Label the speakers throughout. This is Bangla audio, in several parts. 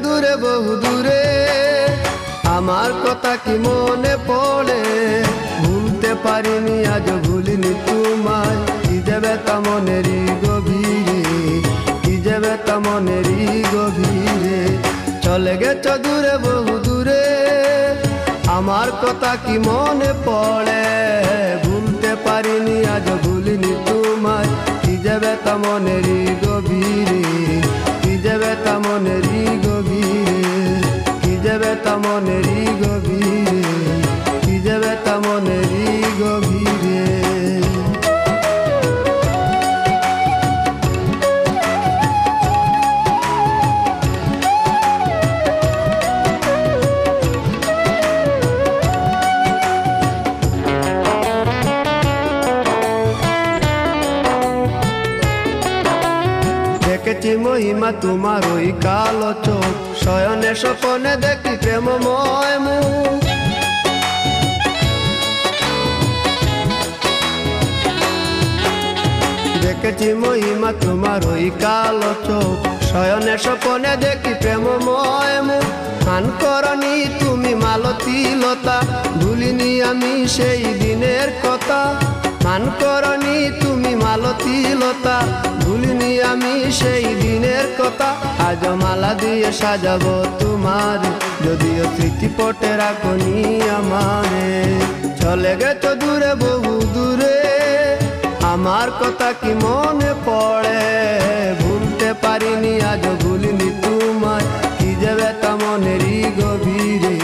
Speaker 1: দূরে বহু দূরে, আমার কথা কি মনে পড়ে? ভুলতে পারিনি আজ ভুলিনি তোমায়, কি যে ব্যথা মনেরই গভীরে, কি যে ব্যথা মনেরই গভীরে। চলে গেছো দূরে বহু দূরে, আমার কথা কি মনে পড়ে? ভুলতে পারিনি আজ ভুলিনি তোমায়, কি যে ব্যথা মনেরই গভীরে, কি যে ব্যথা মনেরই গভীরে, কি যে ব্যথা মনেরই গভীরে, কি যে ব্যথা মনেরই গভীরে। দেখেছি মহিমা তোমার ওই কালো চোখ, শয়নে স্বপনে দেখি প্রেমময় মুখ। দেখেছি মহিমা তোমার ওই কালো চোখ, শয়নে স্বপনে দেখি প্রেমময় মুখ। মান করনি তুমি মালতী লতা, ভুলিনি আমি সেই দিনের কথা। মান করনি তুমি মালতী লতা, ভুলিনি আমি সেই দিনের কথা। আজ মালা দিয়ে সাজাবো তোমার, যদিও স্মৃতি পটে রাখনি আমারে। চলে গেছো দূরে বহু দূরে, আমার কথা কি মনে পড়ে? ভুলতে পারিনি আজ ভুলিনি তোমায়, কি যে ব্যথা মনেরই গভীরে,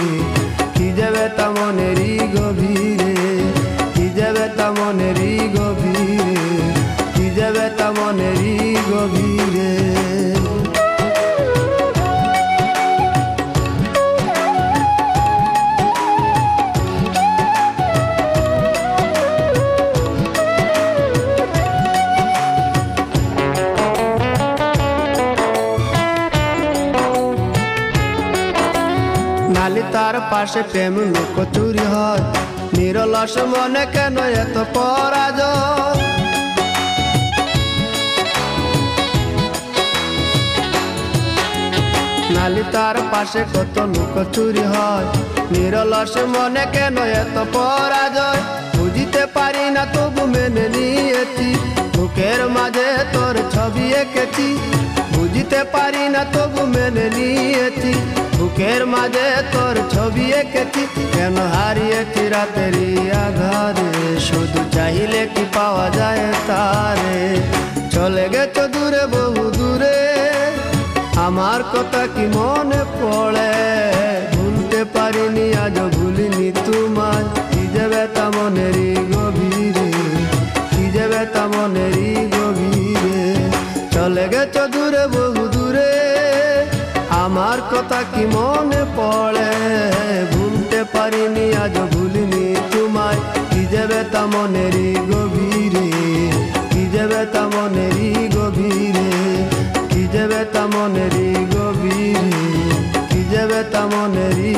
Speaker 1: কি যে ব্যথা মনেরই গভীরে, কি যে ব্যথা মনেরই গভীরে, কি যে ব্যথা মনেরই গভীরে। নালি তার পাশে প্রেম লুকোচুরি হয়, নিরলস মনে কেন এত পরাজয়? নালি তার পাশে কত লুকোচুরি হয়, নিরলস মনে কেন এত পরাজয়? বুঝিতে পারি না তবু মেনে নিয়েছি, বুকের মাঝে তোর ছবি এঁকেছি। বুঝিতে পারি না তবু মেনে নিয়েছি, বুকের মাঝে তোর ছবি এঁকেছি। কেন হারিয়েছি রাতেরই আধারে, শুধু চাইলে কি পাওয়া যায় তারে? চলে গেছো দূরে বহু দূরে, আমার কথা কি মনে পড়ে? ভুলতে পারিনি আজ ভুলিনি তোমায়, কি যে ব্যথা মনেরই গভীরে, কি যে ব্যথা মনেরই গভীরে। চলে গেছো দূরে বহু দূরে, আমার কথা কি মনে পড়ে? ভুলতে পারিনি আজ ভুলিনি তোমায়, কি যে ব্যথা মনেরই গভীরে, কি যে ব্যথা মনেরই গভীরে, কি যে ব্যথা মনেরই গভীরে, কি যে ব্যথা মনেরই